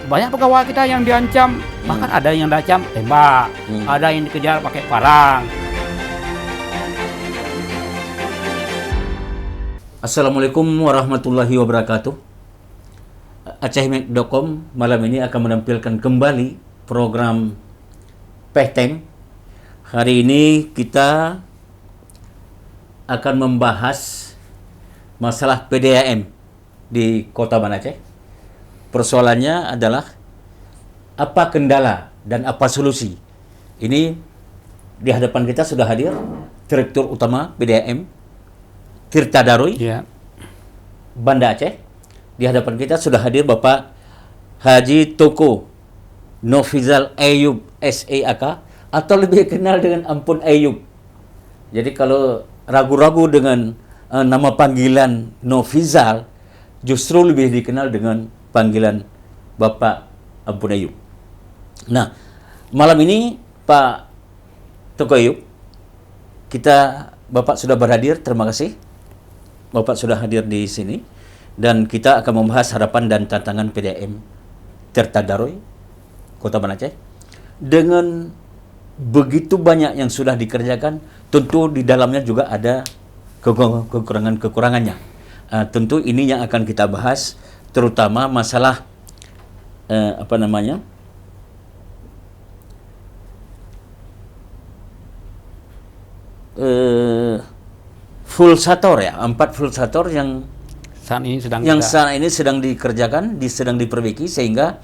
banyak pegawai kita yang diancam, bahkan ada yang diancam tembak, ada yang dikejar pakai parang. Assalamualaikum warahmatullahi wabarakatuh. Acehmed.com malam ini akan menampilkan kembali program Pehteng. Hari ini kita akan membahas masalah PDAM di Kota Banda Aceh. Persoalannya adalah apa kendala dan apa solusi. Ini di hadapan kita sudah hadir Direktur Utama PDAM Tirta Daroy, Banda Aceh. Di hadapan kita sudah hadir Bapak Haji Toko Nofizal Ayub SAK, atau lebih kenal dengan Ampun Ayub. Jadi kalau ragu-ragu dengan nama panggilan Nofizal, justru lebih dikenal dengan panggilan Bapak Ampun Ayub. Nah, malam ini Pak Toko Ayub, Bapak sudah berhadir, terima kasih. Bapak sudah hadir di sini dan kita akan membahas harapan dan tantangan PDAM Tirta Daroy, Kota Banda Aceh. Dengan begitu banyak yang sudah dikerjakan, tentu di dalamnya juga ada kekurangan-kekurangannya. Tentu ini yang akan kita bahas, terutama masalah full sator ya, 4 full sator yang saat ini sedang dikerjakan, sedang diperbaiki, sehingga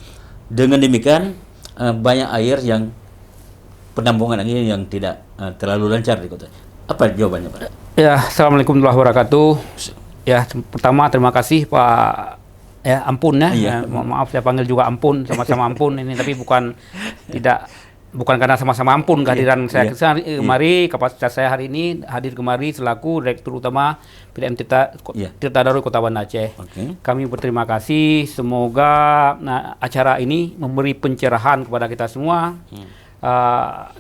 dengan demikian banyak air yang penampungan ini yang tidak terlalu lancar di kota. Apa jawabannya, Pak? Ya, Assalamualaikum warahmatullahi wabarakatuh. Ya, pertama terima kasih Pak Ampun ya. Iya. Maaf saya panggil juga Ampun, sama-sama Ampun ini, tapi bukan karena sama-sama Ampun kehadiran saya kemari. Kapasitas saya hari ini hadir kemari selaku Direktur Utama PDAM Tirta Daroy Kota Banda Aceh. Kami berterima kasih, semoga acara ini memberi pencerahan kepada kita semua.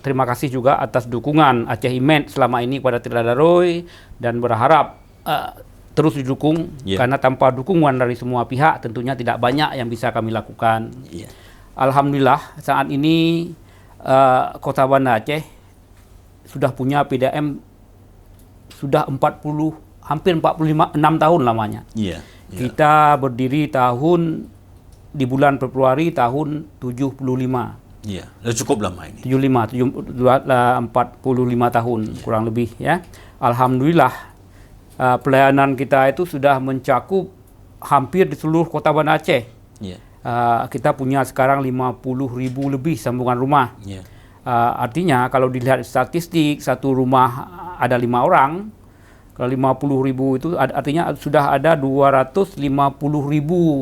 Terima kasih juga atas dukungan Acehmed selama ini kepada Tirta Daroy, dan berharap terus didukung, karena tanpa dukungan dari semua pihak tentunya tidak banyak yang bisa kami lakukan. Alhamdulillah saat ini Kota Banda Aceh sudah punya PDAM sudah hampir 46 tahun lamanya. Kita berdiri di bulan Februari tahun 75. Cukup lama ini. 45 tahun kurang lebih ya. Alhamdulillah pelayanan kita itu sudah mencakup hampir di seluruh Kota Banda Aceh. Kita punya sekarang 50.000 lebih sambungan rumah. Artinya kalau dilihat statistik, satu rumah ada 5 orang. Kalau 50.000 itu artinya sudah ada 250.000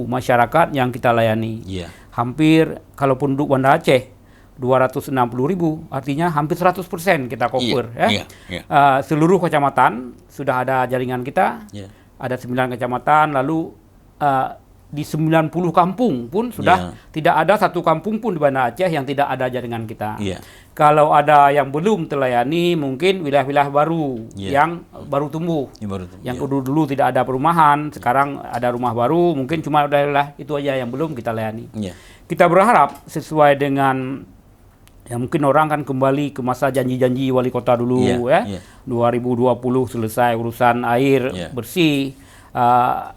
masyarakat yang kita layani. Hampir kalau penduduk Banda Aceh 260.000, artinya hampir 100% kita cover. Seluruh kecamatan sudah ada jaringan kita. Ada 9 kecamatan, lalu di 90 kampung pun sudah tidak ada satu kampung pun di Banda Aceh yang tidak ada jaringan kita. Kalau ada yang belum terlayani, mungkin wilayah-wilayah baru yang baru tumbuh. Yang dulu tidak ada perumahan, sekarang ada rumah baru, mungkin cuma wilayah itu aja yang belum kita layani. Kita berharap sesuai dengan mungkin orang kan kembali ke masa janji-janji wali kota dulu 2020 selesai urusan air bersih.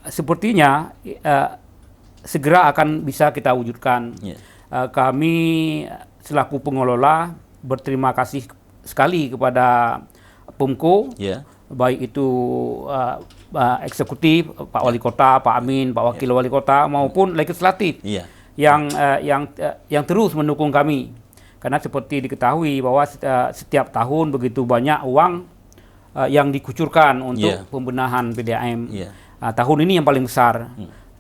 Sepertinya segera akan bisa kita wujudkan. Kami selaku pengelola berterima kasih sekali kepada PUMKO, baik itu eksekutif, Pak Wali Kota, Pak Amin, Pak Wakil Wali Kota, maupun legislatif yang terus mendukung kami. Karena seperti diketahui bahwa setiap tahun begitu banyak uang yang dikucurkan untuk pembenahan PDAM. Tahun ini yang paling besar.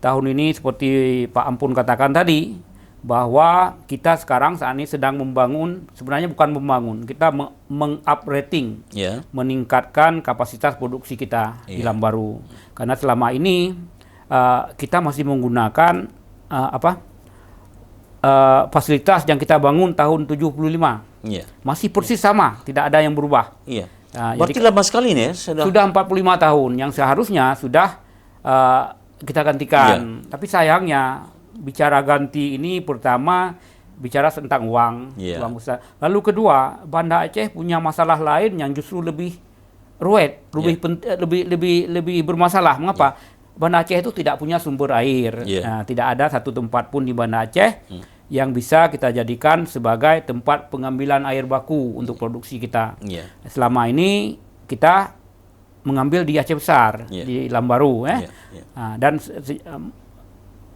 Tahun ini seperti Pak Ampun katakan tadi, bahwa kita sekarang saat ini sedang membangun, sebenarnya bukan membangun, kita meng-up rating, meningkatkan kapasitas produksi kita di Lambaru. Karena selama ini kita masih menggunakan fasilitas yang kita bangun tahun 75. Masih persis sama, tidak ada yang berubah. Berarti lama sekali nih ya? Sudah 45 tahun yang seharusnya sudah kita gantikan. Tapi sayangnya bicara ganti ini pertama bicara tentang uang, uang besar. Lalu kedua, Banda Aceh punya masalah lain yang justru lebih ruwet, lebih bermasalah. Mengapa? Banda Aceh itu tidak punya sumber air. Nah, tidak ada satu tempat pun di Banda Aceh yang bisa kita jadikan sebagai tempat pengambilan air baku untuk produksi kita. Selama ini kita mengambil di Aceh Besar, di Lambaru, Nah,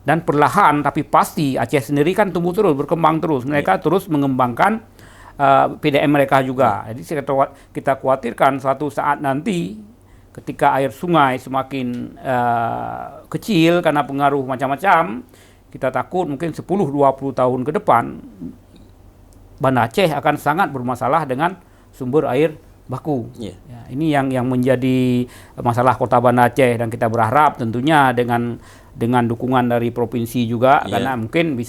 dan perlahan tapi pasti Aceh sendiri kan tumbuh terus, berkembang terus. Mereka terus mengembangkan PDM mereka juga. Jadi kita khawatirkan suatu saat nanti ketika air sungai semakin kecil karena pengaruh macam-macam, kita takut mungkin 10-20 tahun ke depan Banda Aceh akan sangat bermasalah dengan sumber air baku. Ya, ini yang menjadi masalah Kota Banda Aceh, dan kita berharap tentunya dengan dukungan dari provinsi juga, karena mungkin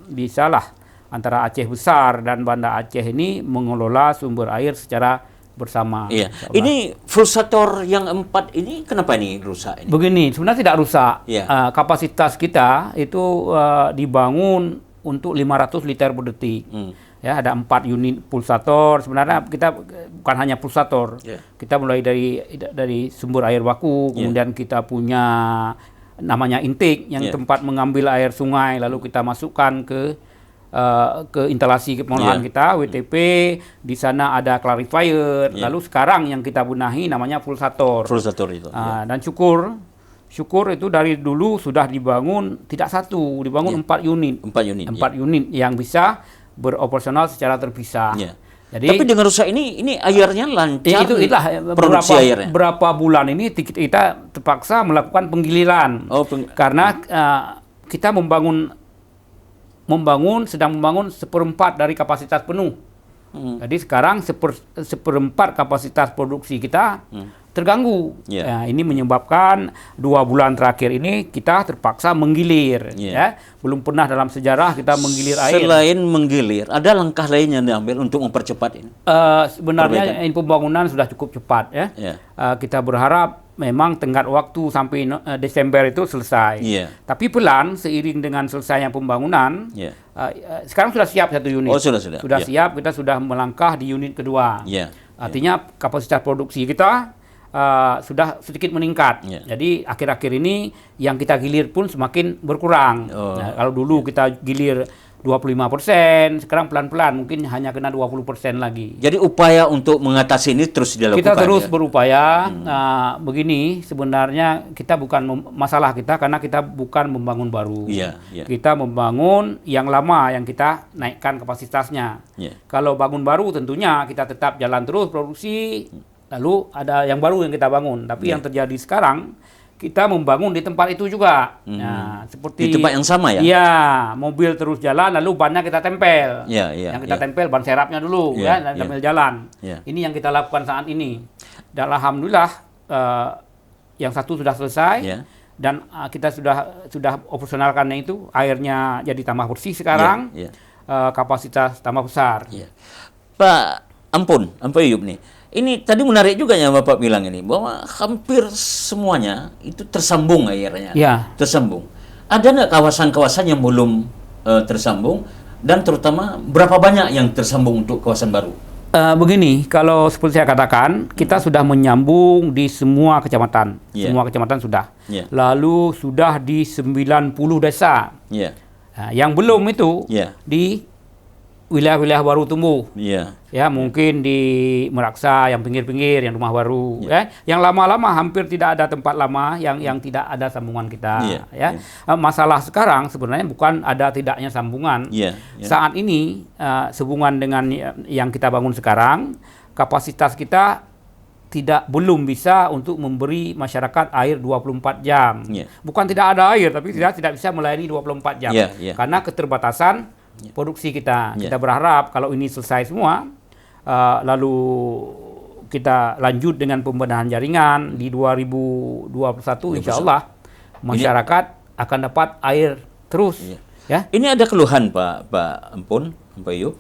bisalah antara Aceh Besar dan Banda Aceh ini mengelola sumber air secara bersama. Ini Fulsator yang 4 ini kenapa ini rusak ini? Begini, sebenarnya tidak rusak. Kapasitas kita itu dibangun untuk 500 liter per detik. Ya, ada 4 unit pulsator. Sebenarnya kita bukan hanya pulsator. Kita mulai dari sumber air baku, kemudian kita punya namanya intake yang tempat mengambil air sungai, lalu kita masukkan ke instalasi pengolahan kita, WTP. Di sana ada clarifier. Lalu sekarang yang kita benahi namanya pulsator. Pulsator itu. Dan syukur itu dari dulu sudah dibangun tidak satu, dibangun 4 unit. 4 unit yang bisa beroperasional secara terpisah. Jadi, tapi dengan rusak ini airnya lancar. Itulah produksi airnya. Berapa bulan ini kita terpaksa melakukan penggiliran. Karena kita sedang membangun 1/4 dari kapasitas penuh. Jadi sekarang 1/4 kapasitas produksi kita terganggu. Ini menyebabkan 2 bulan terakhir ini kita terpaksa menggilir. Belum pernah dalam sejarah kita menggilir air. Selain menggilir, ada langkah lain yang diambil untuk mempercepat ini? Sebenarnya pembangunan sudah cukup cepat. Kita berharap memang tenggat waktu sampai Desember itu selesai. Tapi pelan, seiring dengan selesainya pembangunan, sekarang sudah siap 1 unit. Sudah siap, kita sudah melangkah di unit kedua. Artinya kapasitas produksi kita sudah sedikit meningkat. Jadi akhir-akhir ini yang kita gilir pun semakin berkurang. Kalau dulu kita gilir 25%, sekarang pelan-pelan mungkin hanya kena 20% lagi. Jadi upaya untuk mengatasi ini terus dilakukan. Kita terus berupaya. Begini, sebenarnya kita bukan masalah kita karena kita bukan membangun baru. Kita membangun yang lama yang kita naikkan kapasitasnya. Kalau bangun baru tentunya kita tetap jalan terus produksi. Lalu ada yang baru yang kita bangun. Tapi yang terjadi sekarang, kita membangun di tempat itu juga. Nah, seperti di tempat yang sama ya? Iya, mobil terus jalan, lalu bannya kita tempel. Yang kita tempel ban serapnya dulu, sambil jalan. Ini yang kita lakukan saat ini. Dan alhamdulillah, yang satu sudah selesai. Dan kita sudah operasionalkannya itu, airnya jadi tambah bersih sekarang. Kapasitas tambah besar. Pak Ayub nih. Ini tadi menarik juga yang Bapak bilang ini, bahwa hampir semuanya itu tersambung airnya. Tersambung. Ada nggak kawasan-kawasan yang belum tersambung, dan terutama berapa banyak yang tersambung untuk kawasan baru? Begini, kalau seperti saya katakan, kita sudah menyambung di semua kecamatan. Semua kecamatan sudah. Lalu sudah di 90 desa. Yang belum itu di wilayah-wilayah baru tumbuh. Ya, mungkin di Meraksa yang pinggir-pinggir, yang rumah baru. Yang lama-lama hampir tidak ada tempat lama yang tidak ada sambungan kita. Masalah sekarang sebenarnya bukan ada tidaknya sambungan. Saat ini sehubungan dengan yang kita bangun sekarang, kapasitas kita belum bisa untuk memberi masyarakat air 24 jam. Bukan tidak ada air, tapi tidak bisa melayani 24 jam. Karena keterbatasan produksi kita. Kita berharap kalau ini selesai semua, lalu kita lanjut dengan pembenahan jaringan di 2021, insya Allah masyarakat akan dapat air terus. Ini ada keluhan Pak Ayub.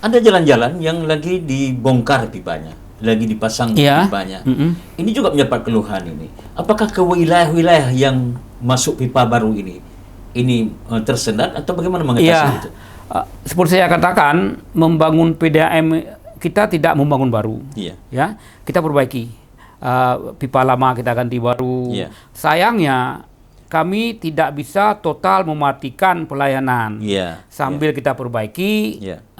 Ada jalan-jalan yang lagi dibongkar pipanya, lagi dipasang pipanya. Ini juga mendapat keluhan ini. Apakah ke wilayah-wilayah yang masuk pipa baru ini ini tersendat atau bagaimana mengatasi itu? Seperti saya katakan, membangun PDAM kita tidak membangun baru. Ya, kita perbaiki. Pipa lama kita ganti baru. Sayangnya kami tidak bisa total mematikan pelayanan. Sambil kita perbaiki,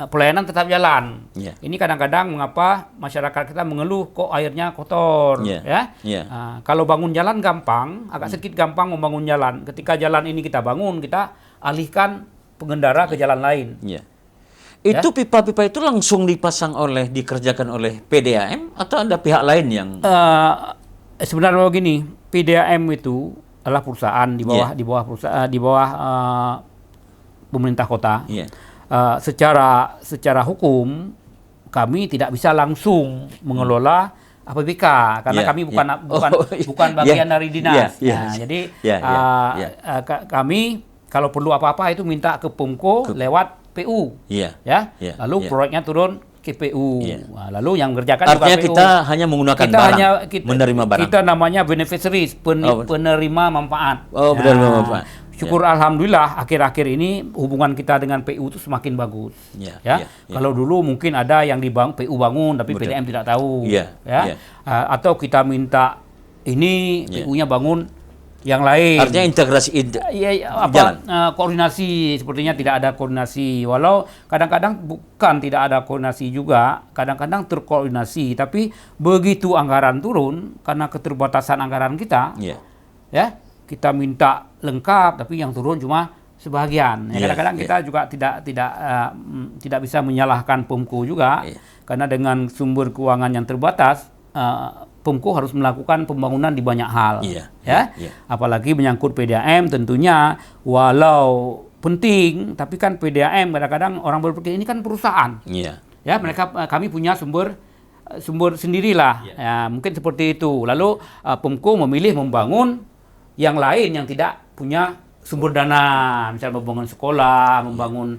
pelayanan tetap jalan. Ini kadang-kadang mengapa masyarakat kita mengeluh kok airnya kotor. Kalau bangun jalan gampang, agak sedikit gampang membangun jalan. Ketika jalan ini kita bangun, kita alihkan pengendara ke jalan lain. Itu pipa-pipa itu langsung dikerjakan oleh PDAM atau ada pihak lain yang? Sebenarnya begini, PDAM itu adalah perusahaan di bawah pemerintah kota. Secara hukum kami tidak bisa langsung mengelola APBK karena kami bukan bagian dari dinas. Jadi kami kalau perlu apa-apa itu minta ke PUMKO lewat PU. Lalu proyeknya turun ke PU. Lalu yang mengerjakan artinya juga PU. Kita hanya menggunakan menerima barang. Kita namanya beneficiaries, penerima manfaat. Penerima manfaat. Syukur alhamdulillah akhir-akhir ini hubungan kita dengan PU itu semakin bagus. Kalau dulu mungkin ada yang PU bangun tapi PDAM tidak tahu. Atau kita minta ini PU-nya bangun yang lain. Artinya integrasi koordinasi sepertinya tidak ada koordinasi. Walau kadang-kadang bukan tidak ada koordinasi juga, kadang-kadang terkoordinasi. Tapi begitu anggaran turun karena keterbatasan anggaran kita, kita minta lengkap, tapi yang turun cuma sebagian. Kadang-kadang kita juga tidak bisa menyalahkan PUMKO juga, karena dengan sumber keuangan yang terbatas. PUMKO harus melakukan pembangunan di banyak hal, apalagi menyangkut PDAM tentunya walau penting, tapi kan PDAM kadang-kadang orang berpikir ini kan perusahaan, kami punya sumber sendirilah, mungkin seperti itu. Lalu PUMKO memilih membangun yang lain yang tidak punya sumber dana, misalnya membangun sekolah, membangun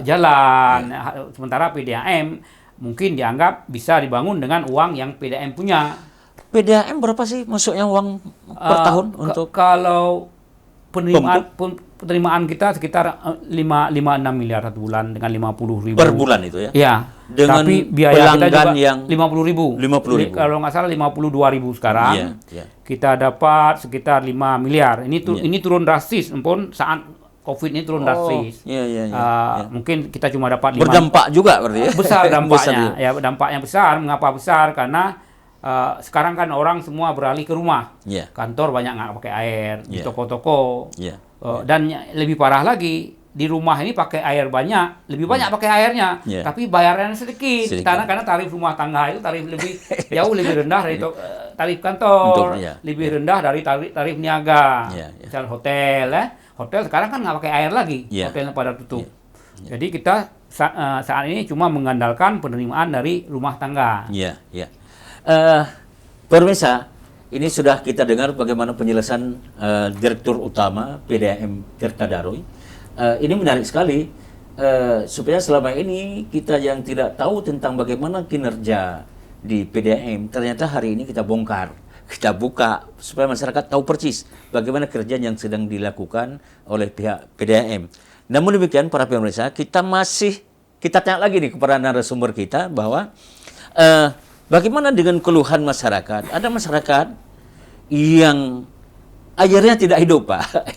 jalan, sementara PDAM mungkin dianggap bisa dibangun dengan uang yang PDAM punya. PDAM berapa sih masuknya uang per tahun untuk? Kalau penerimaan kita sekitar 5-6 miliar satu bulan dengan 50.000 per bulan itu ya? Iya. Dengan tapi biaya kita juga yang 50.000. Kalau nggak salah 52.000 sekarang. Kita dapat sekitar 5 miliar. Ini turun drastis, pun saat COVID ini turun drastis. Mungkin kita cuma dapat 5. Berdampak juga berarti ya? Besar dampaknya. Dampaknya besar. Mengapa besar? Karena sekarang kan orang semua beralih ke rumah. Kantor banyak nggak pakai air, di toko-toko. Dan lebih parah lagi, di rumah ini pakai air banyak, lebih banyak pakai airnya, tapi bayarnya sedikit. Karena tarif rumah tangga itu jauh lebih rendah dari tarif kantor, lebih rendah dari tarif niaga. Misal hotel, hotel sekarang kan nggak pakai air lagi, hotelnya pada tutup. Jadi kita saat ini cuma mengandalkan penerimaan dari rumah tangga. Pemirsa, ini sudah kita dengar bagaimana penjelasan Direktur Utama PDAM Tirta Daruy. Ini menarik sekali, supaya selama ini kita yang tidak tahu tentang bagaimana kinerja di PDAM, ternyata hari ini kita bongkar, kita buka supaya masyarakat tahu persis bagaimana kerja yang sedang dilakukan oleh pihak PDAM. Namun demikian para pemirsa, kita tanya lagi nih kepada narasumber kita bahwa bagaimana dengan keluhan masyarakat? Ada masyarakat yang airnya tidak hidup, Pak.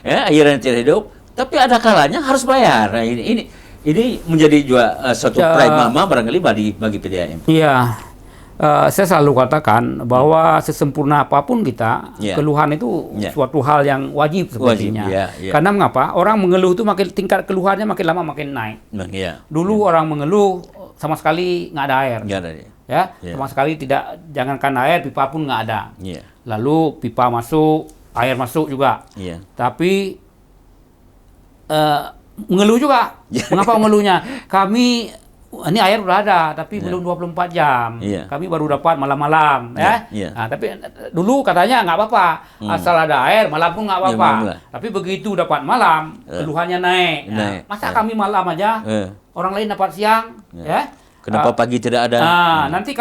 Airnya tidak hidup, tapi ada kalanya harus bayar. Nah, ini menjadi juga suatu pride mama barangkali bagi PDAM. Saya selalu katakan bahwa sesempurna apapun kita, keluhan itu suatu hal yang wajib sepertinya. Karena mengapa? Orang mengeluh itu tingkat keluhannya makin lama makin naik. Dulu orang mengeluh sama sekali nggak ada air. Sama sekali tidak, jangankan air, pipa pun nggak ada. Lalu pipa masuk, air masuk juga. Tapi mengeluh juga. Mengapa mengeluhnya? Ini air udah ada, tapi belum 24 jam. Kami baru dapat malam-malam. Tapi dulu katanya nggak apa-apa, asal ada air, malam pun nggak apa-apa. Tapi begitu dapat malam, keluhannya naik. Masa kami malam aja, orang lain dapat siang, Kenapa pagi tidak ada? Nanti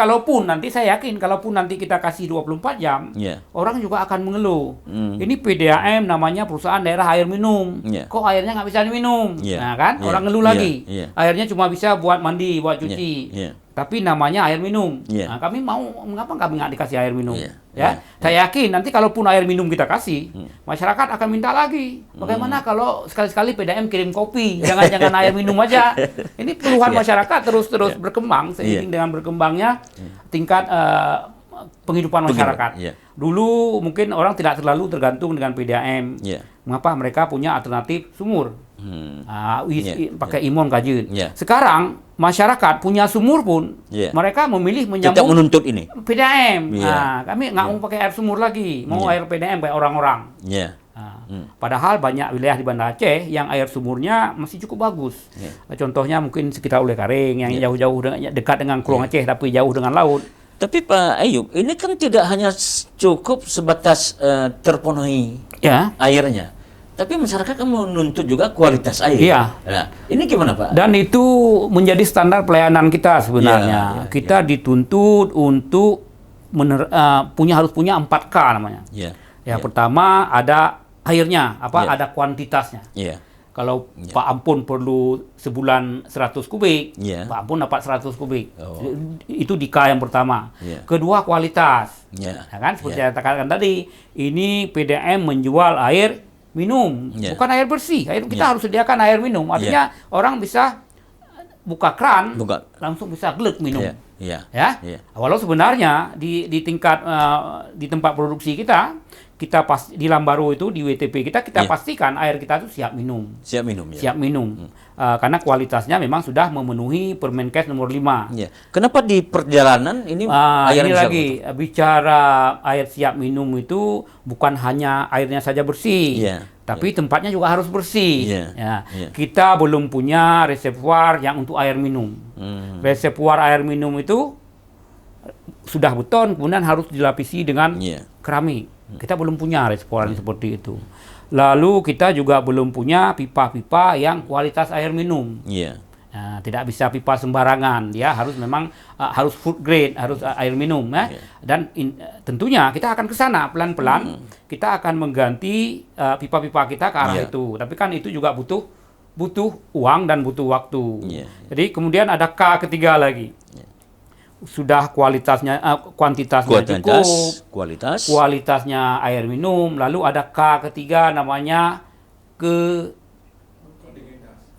saya yakin kalaupun nanti kita kasih 24 jam, orang juga akan mengeluh. Ini PDAM namanya perusahaan daerah air minum. Kok airnya nggak bisa diminum? Nah kan, orang ngeluh lagi. Airnya cuma bisa buat mandi, buat cuci. Tapi namanya air minum. Nah, kami mengapa kami nggak dikasih air minum? Saya yakin nanti kalaupun air minum kita kasih, masyarakat akan minta lagi. Bagaimana kalau sekali-sekali PDAM kirim kopi, jangan air minum aja. Ini keluhan masyarakat terus berkembang seiring dengan berkembangnya tingkat penghidupan masyarakat. Dulu mungkin orang tidak terlalu tergantung dengan PDAM. Mengapa mereka punya alternatif sumur? Pakai Imon Kajun. Sekarang masyarakat punya sumur pun mereka memilih menyambung tidak menuntut ini PDAM. Kami nggak mau pakai air sumur lagi, mau air PDAM kayak orang-orang. Padahal banyak wilayah di Banda Aceh yang air sumurnya masih cukup bagus. Contohnya mungkin sekitar Ule Karing yang jauh-jauh dekat dengan Kulon Aceh tapi jauh dengan laut. Tapi Pak Ayub, ini kan tidak hanya cukup sebatas terpenuhi airnya. Tapi masyarakat kan menuntut juga kualitas air. Nah, ini gimana Pak? Dan itu menjadi standar pelayanan kita sebenarnya. Kita dituntut untuk harus punya 4K namanya. Yang pertama ada airnya, ada kuantitasnya. Kalau Pak Ampun perlu sebulan 100 kubik, Pak Ampun dapat 100 kubik. Itu di K yang pertama. Kedua kualitas. Kan seperti yang katakan tadi, ini PDAM menjual air minum, bukan air bersih. Kita harus sediakan air minum. Artinya orang bisa buka keran, langsung bisa glek minum. Walau sebenarnya di tingkat di tempat produksi kita di Lambaru itu di WTP kita pastikan air kita itu siap minum. Siap minum. Karena kualitasnya memang sudah memenuhi Permenkes nomor 5. Kenapa di perjalanan ini air ini lagi bicara air siap minum itu bukan hanya airnya saja bersih, tapi tempatnya juga harus bersih. Kita belum punya reservoir yang untuk air minum. Reservoir air minum itu sudah beton, kemudian harus dilapisi dengan keramik. Kita belum punya reservoir seperti itu. Lalu kita juga belum punya pipa-pipa yang kualitas air minum. Nah, tidak bisa pipa sembarangan, dia harus memang harus food grade, harus air minum. Dan tentunya kita akan ke sana pelan-pelan. Kita akan mengganti pipa-pipa kita ke arah itu. Tapi kan itu juga butuh uang dan butuh waktu. Jadi kemudian ada K ketiga lagi. Sudah kuantitasnya cukup, kualitasnya air minum, lalu ada K ketiga namanya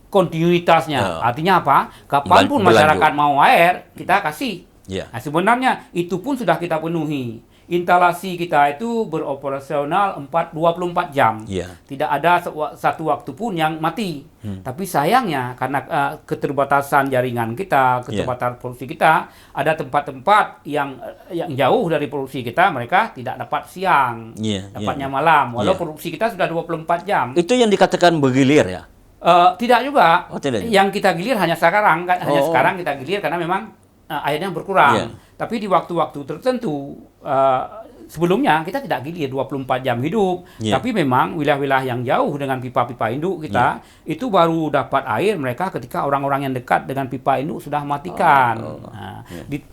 kontinuitasnya. Artinya apa? Kapanpun masyarakat mau air, kita kasih. Nah, sebenarnya itu pun sudah kita penuhi. Instalasi kita itu beroperasional 24 jam. Tidak ada satu waktu pun yang mati. Tapi sayangnya karena keterbatasan jaringan kita, keterbatasan produksi kita, ada tempat-tempat yang jauh dari produksi kita, mereka tidak dapat siang, dapatnya malam. Walau produksi kita sudah 24 jam. Itu yang dikatakan bergilir ya? Tidak juga. Tidak. Yang kita gilir hanya sekarang, sekarang kita gilir karena memang airnya berkurang. Tapi di waktu-waktu tertentu sebelumnya kita tidak gilir 24 jam hidup. Tapi memang wilayah-wilayah yang jauh dengan pipa-pipa induk kita itu baru dapat air mereka ketika orang-orang yang dekat dengan pipa induk sudah matikan.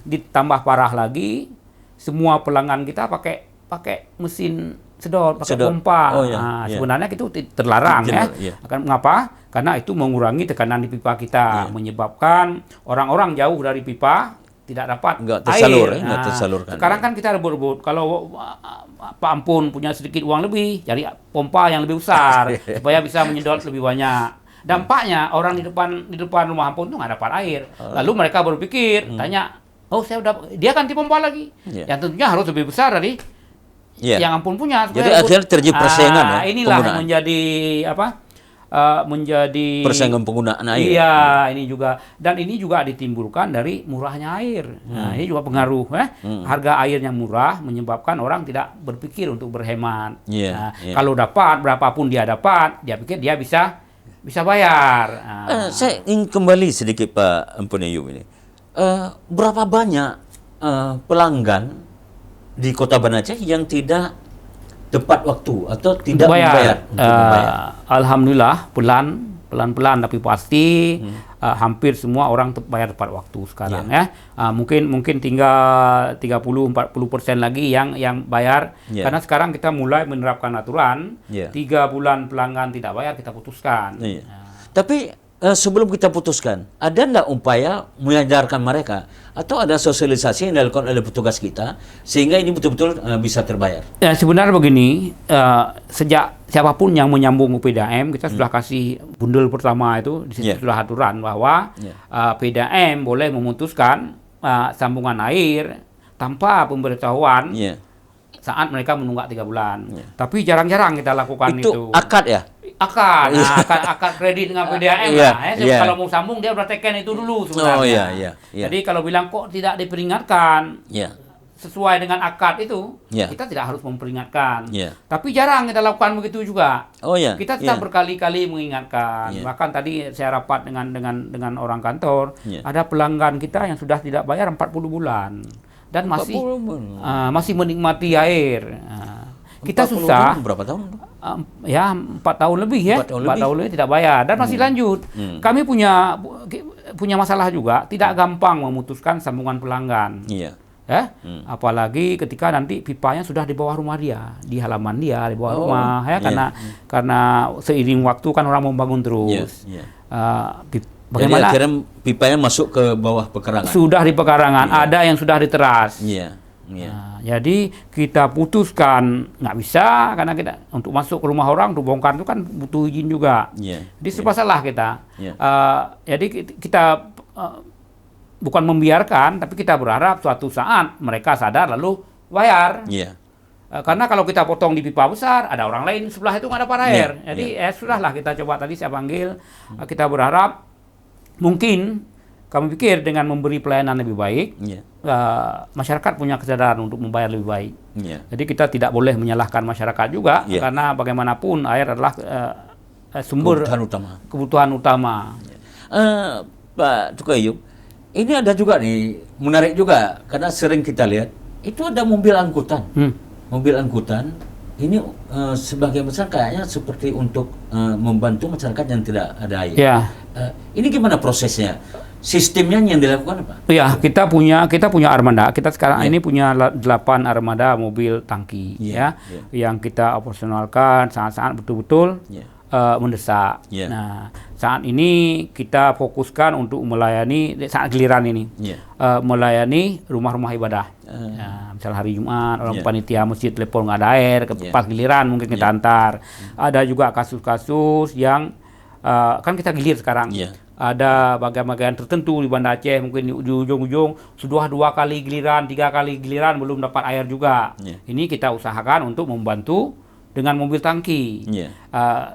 Ditambah parah lagi, semua pelanggan kita pakai mesin sedot, pakai pompa. Sebenarnya itu terlarang Mengapa? Karena itu mengurangi tekanan di pipa kita, menyebabkan orang-orang jauh dari pipa tidak dapat air. Tersalurkan. Sekarang kan kita rebut-rebut. Kalau Pak Ampun punya sedikit uang lebih, cari pompa yang lebih besar supaya bisa menyedot lebih banyak. Dampaknya orang di depan rumah Ampun itu nggak dapat air. Lalu mereka berpikir, tanya, dia ganti pompa lagi. Yang tentunya harus lebih besar dari yang Ampun punya. Jadi akhirnya terjadi persaingan inilah menjadi persaingan penggunaan air. Ini juga, dan ini juga ditimbulkan dari murahnya air. Nah, ini juga pengaruh. Harga airnya murah menyebabkan orang tidak berpikir untuk berhemat. Kalau dapat berapapun dia pikir dia bisa bayar. Saya ingin kembali sedikit Pak Ampun Ayub ini. Berapa banyak pelanggan di Kota Banda Aceh yang tidak tepat waktu atau tidak membayar? Alhamdulillah pelan-pelan tapi pasti hampir semua orang bayar tepat waktu sekarang ya. Mungkin tinggal 30-40% lagi yang bayar karena sekarang kita mulai menerapkan aturan 3 bulan pelanggan tidak bayar kita putuskan. Tapi sebelum kita putuskan, ada nggak upaya menyadarkan mereka atau ada sosialisasi yang dilakukan oleh petugas kita sehingga ini betul-betul bisa terbayar? Ya sebenarnya begini, sejak siapapun yang menyambung PDAM kita sudah kasih bundel pertama itu di situ sudah aturan bahwa PDAM boleh memutuskan sambungan air tanpa pemberitahuan saat mereka menunggak 3 bulan. Tapi jarang-jarang kita lakukan itu. Itu akad ya? Akad kredit dengan PDAM kalau mau sambung dia udah teken itu dulu sebenarnya. Jadi kalau bilang kok tidak diperingatkan sesuai dengan akad itu, kita tidak harus memperingatkan. Tapi jarang kita lakukan begitu juga. Kita tetap berkali-kali mengingatkan. Bahkan tadi saya rapat dengan orang kantor, ada pelanggan kita yang sudah tidak bayar 40 bulan dan masih menikmati air. Kita susah. Berapa tahun? 4 tahun lebih ya. 4 tahun lebih tidak bayar dan masih lanjut. Kami punya masalah juga, tidak gampang memutuskan sambungan pelanggan. Apalagi ketika nanti pipanya sudah di bawah rumah dia, di halaman dia, di bawah rumah ya, karena seiring waktu kan orang membangun terus. Bagaimana? Jadi akhirnya pipanya masuk ke bawah pekarangan. Sudah di pekarangan, ada yang sudah diteras. Jadi kita putuskan nggak bisa karena kita untuk masuk ke rumah orang untuk bongkar itu kan butuh izin juga. Jadi serba salah kita. Jadi kita bukan membiarkan, tapi kita berharap suatu saat mereka sadar lalu bayar. Karena kalau kita potong di pipa besar, ada orang lain sebelah itu nggak dapat air. Jadi sudahlah kita coba tadi saya panggil. Kita berharap mungkin kami pikir dengan memberi pelayanan lebih baik, masyarakat punya kesadaran untuk membayar lebih baik. Jadi kita tidak boleh menyalahkan masyarakat juga, karena bagaimanapun air adalah sumber kebutuhan utama. Pak Tukayub, ini ada juga nih, menarik juga, karena sering kita lihat, itu ada mobil angkutan. Mobil angkutan, ini sebagian besar kayaknya seperti untuk membantu masyarakat yang tidak ada air. Ini gimana prosesnya? Sistemnya yang dilakukan apa? Kita punya armada. Kita sekarang ini punya 8 armada mobil tangki yang kita operasionalkan saat-saat betul-betul mendesak. Nah, saat ini kita fokuskan untuk melayani saat giliran ini, melayani rumah-rumah ibadah. Misal hari Jumat, orang panitia masjid telepon nggak ada air, pas giliran mungkin kita antar. Ada juga kasus-kasus yang kan kita gilir sekarang. Ada bagian-bagian tertentu di Banda Aceh, mungkin di ujung-ujung sudah 2 kali giliran, 3 kali giliran belum dapat air juga. Ini kita usahakan untuk membantu dengan mobil tangki.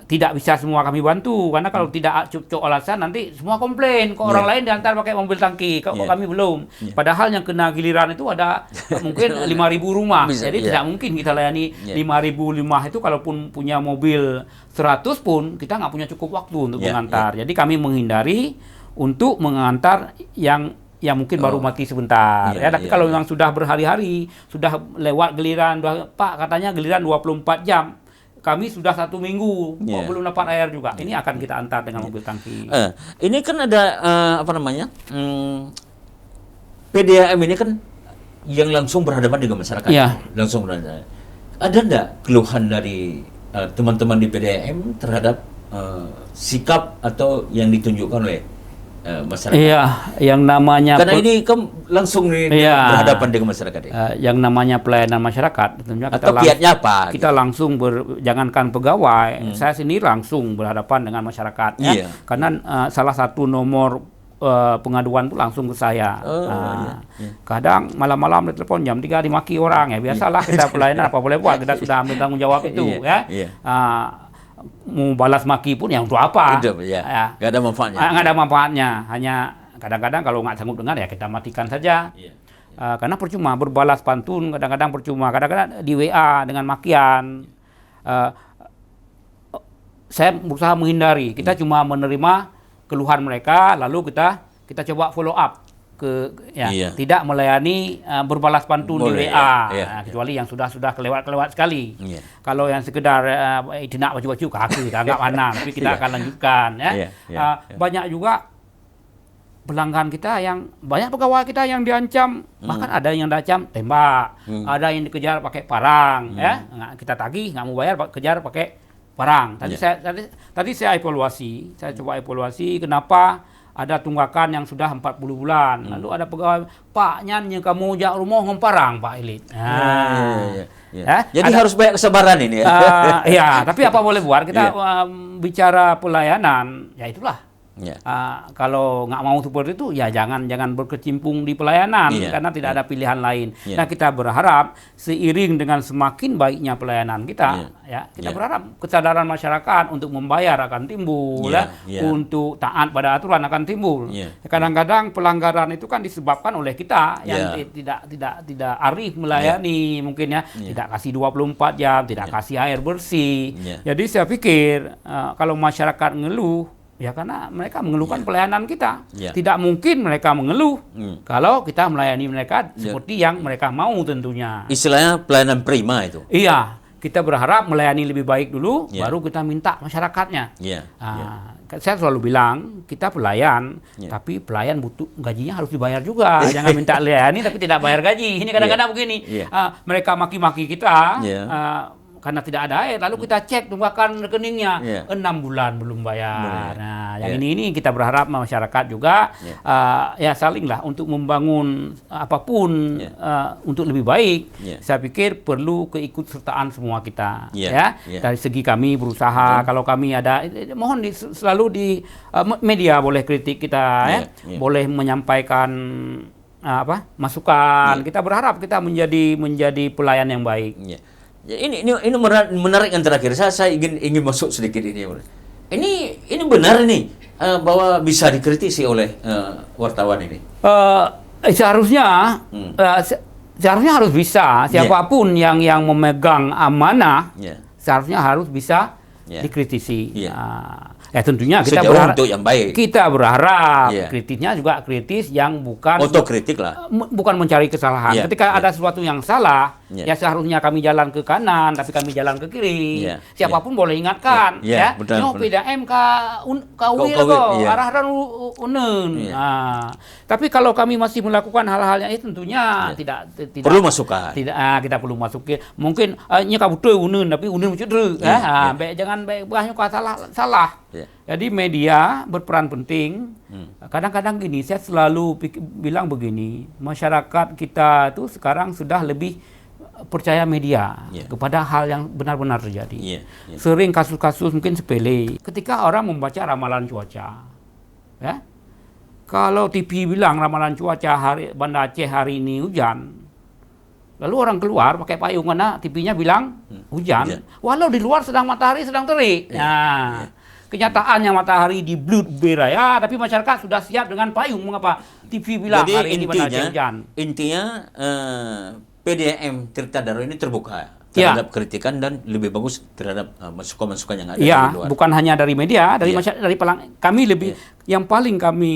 Tidak bisa semua kami bantu, karena kalau tidak cocok alasan nanti semua komplain. Kok orang lain diantar pakai mobil tangki, kok kami belum. Padahal yang kena giliran itu ada mungkin 5.000 rumah. Jadi tidak mungkin kita layani 5.000 rumah itu, kalaupun punya mobil 100 pun kita nggak punya cukup waktu untuk mengantar. Jadi kami menghindari untuk mengantar yang mungkin baru mati sebentar. Tapi kalau memang sudah berhari-hari, sudah lewat giliran, Pak katanya giliran 24 jam, kami sudah 1 minggu kok belum dapat air juga. Ini akan kita antar dengan mobil tangki. Ini kan ada PDAM ini kan yang langsung berhadapan dengan masyarakat. Langsung berhadapan. Ada enggak keluhan dari teman-teman di PDAM terhadap sikap atau yang ditunjukkan oleh masyarakat? Yang namanya karena ini kan langsung berhadapan dengan masyarakat. Yang namanya pelayanan masyarakat, tentunya atau kiatnya apa? Kita langsung jangankan pegawai, saya sendiri langsung berhadapan dengan masyarakat. Karena salah satu nomor pengaduan itu langsung ke saya. Kadang malam-malam ditelepon jam 3 dimaki orang, biasalah kita pelayanan apa boleh buat, kita sudah ambil tanggung jawab itu. Mau balas maki pun yang untuk apa? Nggak ada manfaatnya. Nggak ada manfaatnya. Hanya kadang-kadang kalau nggak sanggup dengar kita matikan saja. Karena percuma berbalas pantun, kadang-kadang percuma. Kadang-kadang di WA dengan makian. Saya berusaha menghindari. Kita cuma menerima keluhan mereka, lalu kita coba follow up. tidak melayani berbalas pantun di WA, kecuali yang sudah kelewat sekali. Kalau yang sekedar tidak baju-baju kaki kita anggap anak, tapi kita akan lanjutkan banyak juga pelanggan kita banyak pegawai kita yang diancam, bahkan ada yang diancam tembak, ada yang dikejar pakai parang, kita tagih nggak mau bayar, kejar pakai parang. Tadi saya coba evaluasi kenapa ada tunggakan yang sudah 40 bulan. Lalu ada pegawai, Pak nyanyi kamu jak rumah ngemparang Pak Elit. Jadi harus banyak kesabaran ini ya. Tapi apa boleh buat, kita bicara pelayanan, ya itulah. Kalau nggak mau seperti itu, ya jangan berkecimpung di pelayanan, karena tidak ada pilihan lain. Nah, kita berharap seiring dengan semakin baiknya pelayanan kita, kita berharap kesadaran masyarakat untuk membayar akan timbul, untuk taat pada aturan akan timbul. Kadang-kadang pelanggaran itu kan disebabkan oleh kita yang tidak arif melayani, mungkin tidak kasih 24 jam, tidak kasih air bersih. Jadi saya pikir kalau masyarakat ngeluh, ya karena mereka mengeluhkan pelayanan kita. Tidak mungkin mereka mengeluh kalau kita melayani mereka seperti yang mereka mau tentunya. Istilahnya pelayanan prima itu. Iya, kita berharap melayani lebih baik dulu, baru kita minta masyarakatnya. Saya selalu bilang, kita pelayan, tapi pelayan butuh gajinya harus dibayar juga. Jangan minta layani tapi tidak bayar gaji. Ini kadang-kadang begini, mereka maki-maki kita, karena tidak ada air, lalu kita cek tunggakan rekeningnya 6 bulan belum bayar. Nah, yang ini kita berharap masyarakat juga ya salinglah untuk membangun apapun untuk lebih baik. Saya pikir perlu keikutsertaan semua kita. Dari segi kami berusaha, kalau kami ada, mohon selalu di media boleh kritik kita, boleh menyampaikan masukan. Kita berharap kita menjadi pelayan yang baik. Ini menarik yang terakhir. Saya ingin masuk sedikit ini. Ini benar ini bahwa bisa dikritisi oleh wartawan ini. Seharusnya harus bisa. Siapapun yang memegang amanah seharusnya harus bisa dikritisi. Ya tentunya kita berharap untuk yang baik. Kita berharap kritisnya juga kritis yang bukan otokritik lah. Bukan mencari kesalahan. Ketika ada sesuatu yang salah, ya seharusnya kami jalan ke kanan, tapi kami jalan ke kiri. Siapapun boleh ingatkan, no PDAM kawil kok, arah unen. Tapi kalau kami masih melakukan hal-hal yang itu, tentunya tidak perlu masukan. Kita perlu masukin. Mungkin nyeka butuh unen, tapi unen mencedera. Jangan banyak salah. Jadi media berperan penting. Kadang-kadang gini, saya selalu bilang begini, masyarakat kita itu sekarang sudah lebih percaya media kepada hal yang benar-benar terjadi. Sering kasus-kasus mungkin sepele. Ketika orang membaca ramalan cuaca, kalau TV bilang ramalan cuaca Banda Aceh hari ini hujan, lalu orang keluar pakai payung karena TV-nya bilang hujan, walau di luar matahari sedang terik. Kenyataannya matahari di Blut Beraya, tapi masyarakat sudah siap dengan payung. Mengapa? TV bilang jadi hari ini Banda Aceh hujan. Intinya PDAM Tirta Darurat ini terbuka terhadap kritikan dan lebih bagus terhadap masukan-masukan yang ada di luar. Bukan hanya dari media, dari masyarakat, kami lebih yang paling kami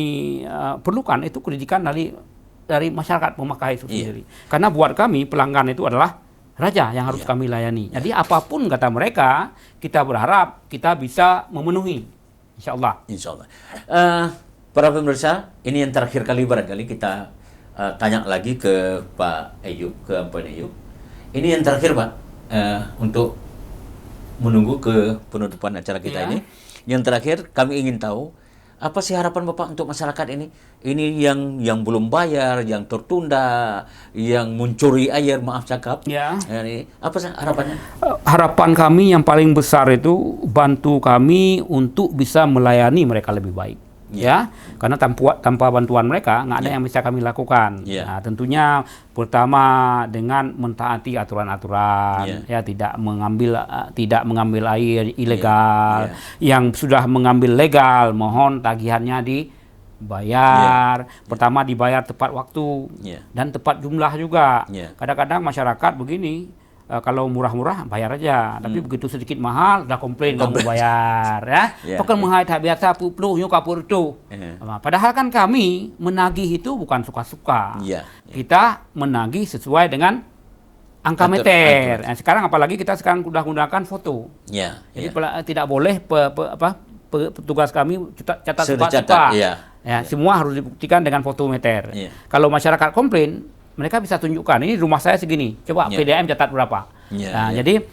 perlukan itu kritikan dari masyarakat pemakai itu sendiri. Karena buat kami pelanggan itu adalah raja yang harus kami layani. Jadi apapun kata mereka, kita berharap kita bisa memenuhi. Insya Allah. Insya Allah. Para pemirsa, ini yang terakhir kali barangkali kita tanya lagi ke Pak Eyub, ke Ampun Eyub. Ini yang terakhir Pak, untuk menunggu ke penutupan acara kita ini. Yang terakhir kami ingin tahu, apa sih harapan Bapak untuk masyarakat ini? Ini yang belum bayar, yang tertunda, yang mencuri air, maaf cakap. Apa sih harapannya? Harapan kami yang paling besar itu bantu kami untuk bisa melayani mereka lebih baik. Karena tanpa bantuan mereka nggak ada yang bisa kami lakukan. Nah, tentunya pertama dengan mentaati aturan-aturan, tidak mengambil air ilegal. Yang sudah mengambil legal, mohon tagihannya dibayar. Pertama dibayar tepat waktu dan tepat jumlah juga. Kadang-kadang masyarakat begini, kalau murah-murah bayar aja, tapi begitu sedikit mahal udah komplain nggak mau bayar ya. Pekan mahal tak biasa puluh nyo kapur itu. Padahal kan kami menagih itu bukan suka-suka. Kita menagih sesuai dengan angka meter. Nah, sekarang apalagi kita sekarang sudah menggunakan foto. Jadi tidak boleh petugas kami catat cepat. Semua harus dibuktikan dengan fotometer. Kalau masyarakat komplain, mereka bisa tunjukkan, ini rumah saya segini, coba PDAM catat berapa. Jadi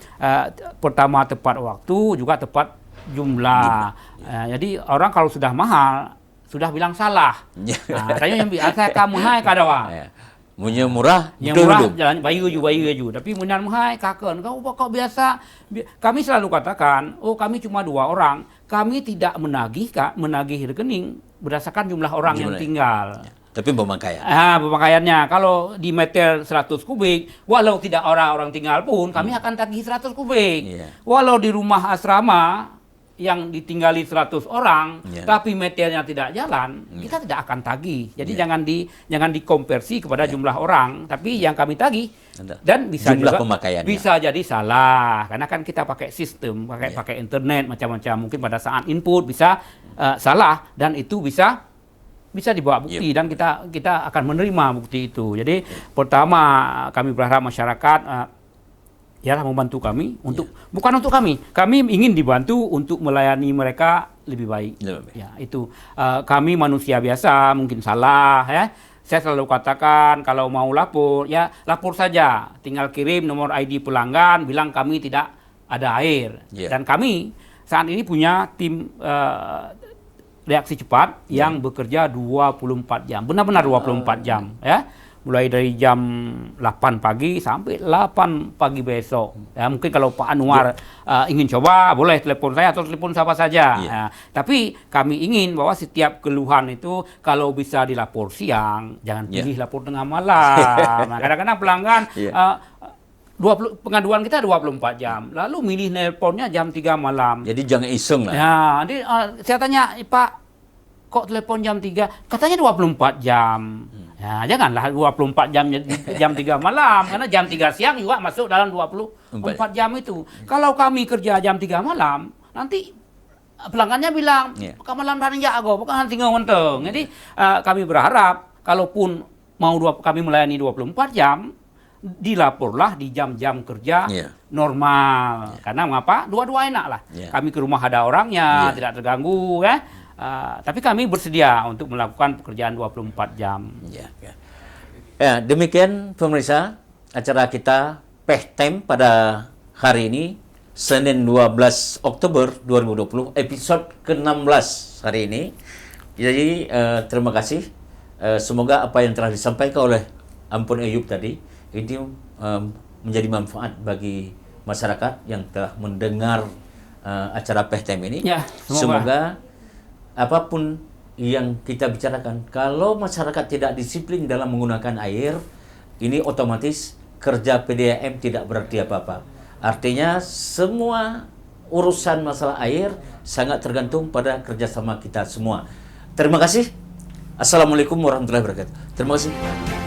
pertama tepat waktu, juga tepat jumlah. Jadi orang kalau sudah mahal, sudah bilang salah. Tanya yang biasa kamu hai kadawa. Punya murah, yang murah jalan bayu ju. Tapi munyan hai kakek, kau biasa. Kami selalu katakan, kami cuma 2 orang, kami tidak menagih rekening berdasarkan jumlah orang yang tinggal. Tapi pemakaian. Pemakaiannya. Kalau di meter 100 kubik, walau tidak orang-orang tinggal pun, kami akan tagih 100 kubik. Walau di rumah asrama yang ditinggali 100 orang, tapi meternya tidak jalan, kita tidak akan tagih. Jadi jangan dikonversi kepada jumlah orang, tapi yang kami tagih dan bisa jumlah juga pemakaiannya. Bisa jadi salah, karena kan kita pakai sistem, pakai internet macam-macam. Mungkin pada saat input bisa salah dan itu bisa dibawa bukti dan kita akan menerima bukti itu. Jadi pertama kami berharap masyarakat ialah membantu kami untuk bukan untuk kami ingin dibantu untuk melayani mereka lebih baik. Ya, itu kami manusia biasa mungkin salah ya. Saya selalu katakan kalau mau lapor ya lapor saja, tinggal kirim nomor ID pelanggan, bilang kami tidak ada air. Dan kami saat ini punya tim reaksi cepat yang bekerja 24 jam. Benar-benar 24 jam ya. Mulai dari jam 8 pagi sampai 8 pagi besok. Ya, mungkin kalau Pak Anwar ingin coba boleh telepon saya atau telepon siapa saja. Tapi kami ingin bahwa setiap keluhan itu kalau bisa dilapor siang, jangan pilih lapor tengah malam. Nah, kadang-kadang pelanggan 20 pengaduan kita 24 jam. Lalu milih nelponnya jam 3 malam. Jadi jangan iseng lah. Ya, nanti saya tanya, Pak, kok telepon jam 3? Katanya 24 jam. Ya, janganlah 24 jam 3 malam. Karena jam 3 siang juga masuk dalam 24 jam itu. Kalau kami kerja jam 3 malam, nanti pelanggannya bilang, kamu malam hari jago, bukan tinggal menteng. Jadi kami berharap, kalaupun mau kami melayani 24 jam, dilaporlah di jam-jam kerja normal. Karena mengapa? Dua-dua enak lah. Kami ke rumah ada orangnya, tidak terganggu ya. Tapi kami bersedia untuk melakukan pekerjaan 24 jam. Ya, demikian pemirsa acara kita PEHTEM pada hari ini, Senin 12 Oktober 2020, episode ke-16 hari ini. Jadi terima kasih. Semoga apa yang telah disampaikan oleh Ampun Eyub tadi ini menjadi manfaat bagi masyarakat yang telah mendengar acara PEHTEM ini. Semoga apapun yang kita bicarakan, kalau masyarakat tidak disiplin dalam menggunakan air, ini otomatis kerja PDAM tidak berarti apa-apa. Artinya semua urusan masalah air sangat tergantung pada kerjasama kita semua. Terima kasih. Assalamualaikum warahmatullahi wabarakatuh. Terima kasih.